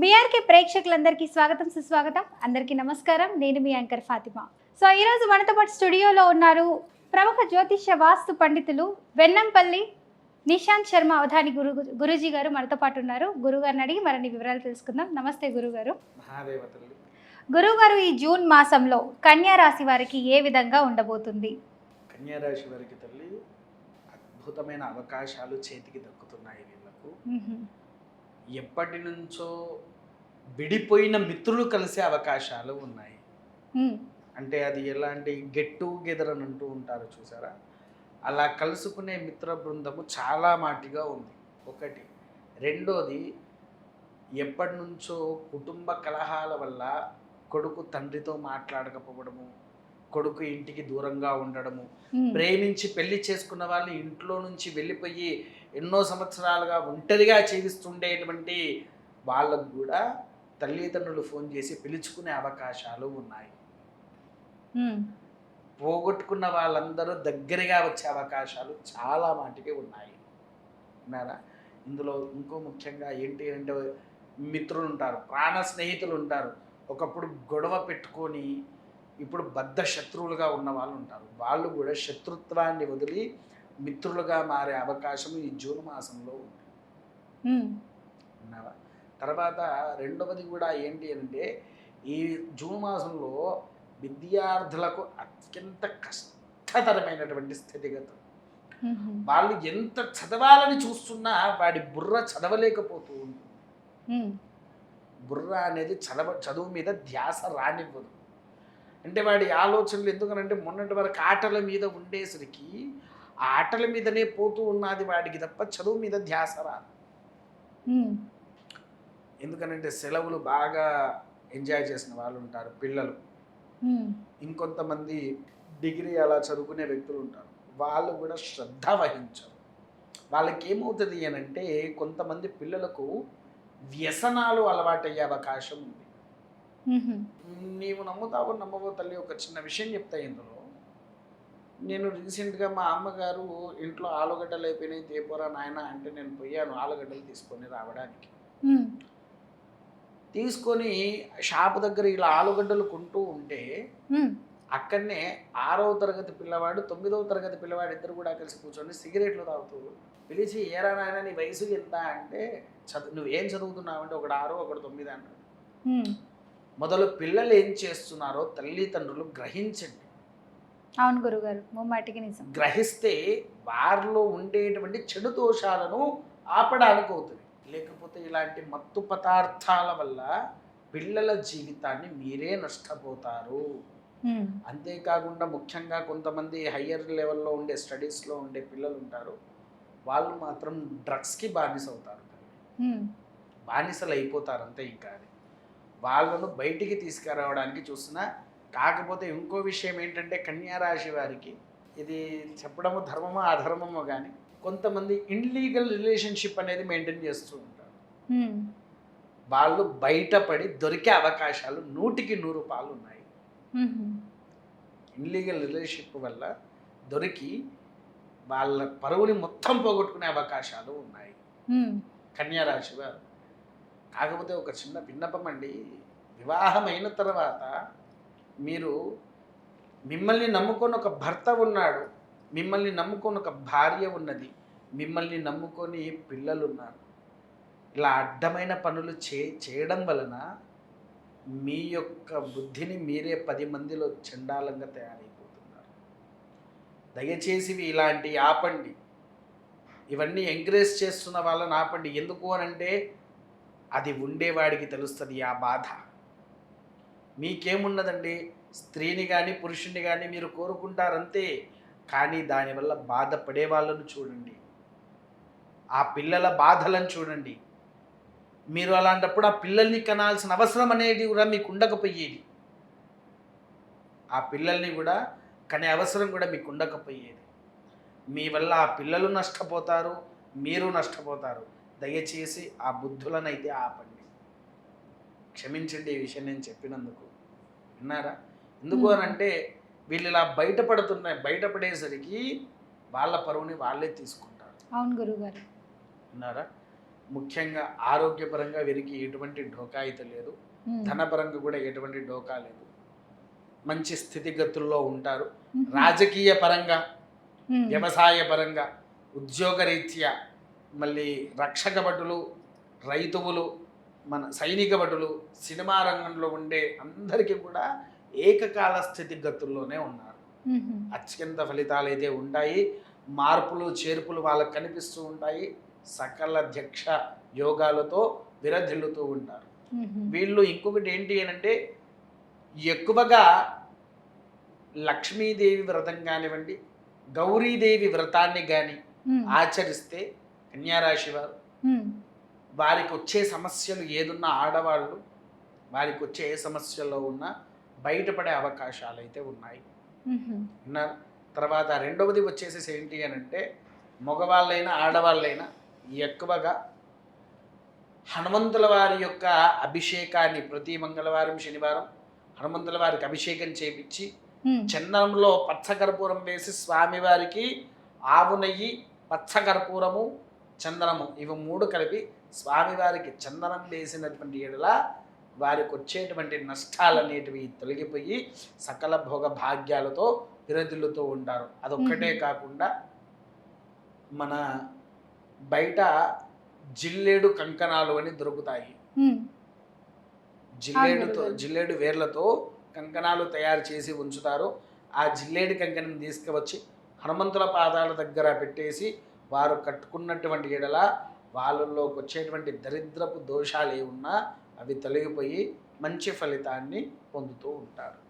BRK ప్రేక్షకులందరికీ స్వాగతం సుస్వాగతం. అందరికీ నమస్కారం. నేను మీ యాంకర్ ఫాతిమా. సో ఈరోజు మనతో పాటు స్టూడియోలో ఉన్నారు ప్రముఖ జ్యోతిష్య వాస్తు పండితులు వెన్నంపల్లి నిశాంత్ శర్మ అవధాని గురూజీ గారు మనతో పాటు ఉన్నారు. గురుగారిని అడిగి మరిన్ని వివరాలు తెలుసుకుందాం. నమస్తే గురుగారు. గురుగారు, ఈ జూన్ మాసంలో కన్యా రాశి వారికి ఏ విధంగా ఉండబోతుంది? కన్యా రాశి వారికి తల్లి అద్భుతమైన అవకాశాలు చేతికి దక్కుతున్నాయి. వీళ్ళకు ఎప్పటి నుంచో విడిపోయిన మిత్రులు కలిసే అవకాశాలు ఉన్నాయి. అంటే అది ఎలాంటి గెట్ టుగెదర్ అని అంటూ ఉంటారు చూసారా, అలా కలుసుకునే మిత్ర బృందము చాలా మాటిగా ఉంది. ఒకటి. రెండోది, ఎప్పటి నుంచో కుటుంబ కలహాల వల్ల కొడుకు తండ్రితో మాట్లాడకపోవడము, కొడుకు ఇంటికి దూరంగా ఉండడము, ప్రేమించి పెళ్లి చేసుకున్న వాళ్ళు ఇంట్లో నుంచి వెళ్ళిపోయి ఎన్నో సంవత్సరాలుగా ఒంటరిగా జీవిస్తుండేటువంటి వాళ్ళకు కూడా తల్లిదండ్రులు ఫోన్ చేసి పిలుచుకునే అవకాశాలు ఉన్నాయి. పోగొట్టుకున్న వాళ్ళందరూ దగ్గరగా వచ్చే అవకాశాలు చాలా మాటికి ఉన్నాయి. విన్నారా? ఇందులో ఇంకో ముఖ్యంగా ఏంటి అంటే, మిత్రులు ఉంటారు, ప్రాణ స్నేహితులు ఉంటారు. ఒకప్పుడు గొడవ పెట్టుకొని ఇప్పుడు బద్ధ శత్రువులుగా ఉన్న వాళ్ళు ఉంటారు. వాళ్ళు కూడా శత్రుత్వాన్ని వదిలి మిత్రులుగా మారే అవకాశం ఈ జూన్ మాసంలో ఉంది. విన్నారా? తర్వాత రెండవది కూడా ఏంటి అంటే, ఈ జూన్ మాసంలో విద్యార్థులకు అత్యంత కష్టతరమైనటువంటి స్థితిగతులు. వాళ్ళు ఎంత చదవాలని చూస్తున్నా వాడి బుర్ర చదవలేకపోతూ ఉంటుంది. బుర్ర అనేది చదువు మీద ధ్యాస రానివ్వదు. అంటే వాడి ఆలోచనలు ఎందుకనంటే మొన్నటి వరకు ఆటల మీద ఉండేసరికి ఆ ఆటల మీదనే పోతూ ఉన్నది వాడికి తప్ప చదువు మీద ధ్యాస రాదు. ఎందుకనంటే సెలవులు బాగా ఎంజాయ్ చేసిన వాళ్ళు ఉంటారు పిల్లలు. ఇంకొంతమంది డిగ్రీ అలా చదువుకునే వ్యక్తులు ఉంటారు. వాళ్ళు కూడా శ్రద్ధ వహించరు. వాళ్ళకి ఏమవుతుంది అని అంటే, కొంతమంది పిల్లలకు వ్యసనాలు అలవాటయ్యే అవకాశం ఉంది. నీవు నమ్ముతావో నమ్మవో తల్లి, ఒక చిన్న విషయం చెప్తా ఇందులో. నేను రీసెంట్గా మా అమ్మగారు ఇంట్లో ఆలుగడ్డలు అయిపోయినాయి, తేపోరా నాయన అంటే నేను పోయాను ఆలుగడ్డలు తీసుకొని రావడానికి. తీసుకొని షాపు దగ్గర ఇలా ఆలుగడ్డలు కొంటూ ఉంటే అక్కడనే 6వ తరగతి పిల్లవాడు 9వ తరగతి పిల్లవాడు ఇద్దరు కూడా కలిసి కూర్చొని సిగరెట్లు తాగుతూ పిలిచి, ఏరా నాయన నీ వయసు ఎంత అంటే, నువ్వేం చదువుతున్నావు అంటే, ఒకడు 6 ఒకడు 9 అంటాడు. మొదలు పిల్లలు ఏం చేస్తున్నారో తల్లిదండ్రులు గ్రహించండి. అవును గురుగారు, ముమ్మాటికి నిజం. గ్రహిస్తే వారిలో ఉండేటువంటి చెడు దోషాలను ఆపడానికి అవుతుంది. లేకపోతే ఇలాంటి మత్తు పదార్థాల వల్ల పిల్లల జీవితాన్ని మీరే నష్టపోతారు. అంతేకాకుండా ముఖ్యంగా కొంతమంది హయ్యర్ లెవెల్లో ఉండే స్టడీస్లో ఉండే పిల్లలు ఉంటారు, వాళ్ళు మాత్రం డ్రగ్స్కి బానిస అవుతారు. బానిసలు అయిపోతారు అంతే. ఇంకా అది వాళ్ళను బయటికి తీసుకురావడానికి చూస్తున్నా. కాకపోతే ఇంకో విషయం ఏంటంటే, కన్యా రాశి వారికి ఇది చెప్పడము ధర్మమో అధర్మమో కానీ, కొంతమంది ఇన్లీగల్ రిలేషన్షిప్ అనేది మెయింటైన్ చేస్తూ ఉంటారు. వాళ్ళు బయటపడి దొరికే అవకాశాలు 100కి 100 ఉన్నాయి. ఇన్లీగల్ రిలేషన్షిప్ వల్ల దొరికి వాళ్ళ పరువుని మొత్తం పోగొట్టుకునే అవకాశాలు ఉన్నాయి కన్యా రాశి వారు. కాకపోతే ఒక చిన్న విన్నపం అండి, వివాహమైన తర్వాత మీరు మిమ్మల్ని నమ్ముకొని ఒక భర్త ఉన్నాడు, మిమ్మల్ని నమ్ముకొని ఒక భార్య ఉన్నది, మిమ్మల్ని నమ్ముకొని పిల్లలు ఉన్నారు. ఇలా అడ్డమైన పనులు చేయడం వలన మీ యొక్క బుద్ధిని మీరే 10 మందిలో చండాలంగా తయారైపోతున్నారు. దయచేసి ఇలాంటి ఆపండి. ఇవన్నీ ఎంకరేజ్ చేస్తున్న వాళ్ళని ఆపండి. ఎందుకు అనంటే, అది ఉండేవాడికి తెలుస్తుంది ఆ బాధ. మీకేమున్నదండి, స్త్రీని కానీ పురుషుని కానీ మీరు కోరుకుంటారంతే, కానీ దానివల్ల బాధపడే వాళ్ళను చూడండి, ఆ పిల్లల బాధలను చూడండి. మీరు అలాంటప్పుడు ఆ పిల్లల్ని కనాల్సిన అవసరం అనేది కూడా మీకు ఉండకపోయేది. ఆ పిల్లల్ని కూడా కనే అవసరం కూడా మీకు ఉండకపోయేది. మీ వల్ల ఆ పిల్లలు నష్టపోతారు, మీరు నష్టపోతారు. దయచేసి ఆ బుద్ధులను అయితే ఆపండి. క్షమించండి ఈ విషయం నేను చెప్పినందుకు. విన్నారా? ఎందుకు అని అంటే, వీళ్ళు ఇలా బయటపడేసరికి వాళ్ళ పరువుని వాళ్ళే తీసుకుంటారు. అవును గురుగారు. విన్నారా? ముఖ్యంగా ఆరోగ్యపరంగా వీరికి ఎటువంటి డోకా అయితే లేదు, ధనపరంగా కూడా ఎటువంటి డోకా లేదు, మంచి స్థితిగతుల్లో ఉంటారు. రాజకీయ పరంగా, వ్యవసాయ పరంగా, ఉద్యోగరీత్యా, మళ్ళీ రక్షక భటులు, రైతువులు, మన సైనిక భటులు, సినిమా రంగంలో ఉండే అందరికీ కూడా ఏకకాల స్థితిగతుల్లోనే ఉన్నారు. అత్యంత ఫలితాలు అయితే ఉంటాయి. మార్పులు చేర్పులు వాళ్ళకు కనిపిస్తూ ఉంటాయి. సకల ధ్యక్ష యోగాలతో విరధిల్లుతూ ఉంటారు. వీళ్ళు ఇంకొకటి ఏంటి అంటే ఎక్కువగా లక్ష్మీదేవి వ్రతం కానివ్వండి, గౌరీదేవి వ్రతాన్ని కానీ ఆచరిస్తే కన్యారాశి వారు వారికి వచ్చే సమస్యలు ఏదున్నా ఆడవాళ్ళు వారికి వచ్చే ఏ సమస్యల్లో ఉన్నా బయటపడే అవకాశాలు అయితే ఉన్నాయి. తర్వాత రెండవది వచ్చేసేసి ఏంటి అని అంటే మగవాళ్ళైనా ఆడవాళ్ళైనా ఎక్కువగా హనుమంతుల వారి యొక్క అభిషేకాన్ని ప్రతి మంగళవారం శనివారం హనుమంతుల వారికి అభిషేకం చేపించి చందనంలో పచ్చకర్పూరం వేసి స్వామివారికి ఆవు నెయ్యి, పచ్చకర్పూరము, చందనము ఇవి 3 కలిపి స్వామివారికి చందనం వేసినటువంటి ఎడల వారికి వచ్చేటువంటి నష్టాలనేటివి తొలగిపోయి సకల భోగ భాగ్యాలతో విరదిల్లుతూ ఉంటారు. అదొక్కటే కాకుండా మన బయట జిల్లేడు కంకణాలు అని దొరుకుతాయి. జిల్లేడు వేర్లతో కంకణాలు తయారు చేసి ఉంచుతారు. ఆ జిల్లేడు కంకణం తీసుకువచ్చి హనుమంతుల పాదాల దగ్గర పెట్టేసి వారు కట్టుకున్నటువంటి ఎడల వాళ్ళలోకి వచ్చేటువంటి దరిద్రపు దోషాలు ఏమున్నా అవి తొలగిపోయి మంచి ఫలితాన్ని పొందుతూ ఉంటారు.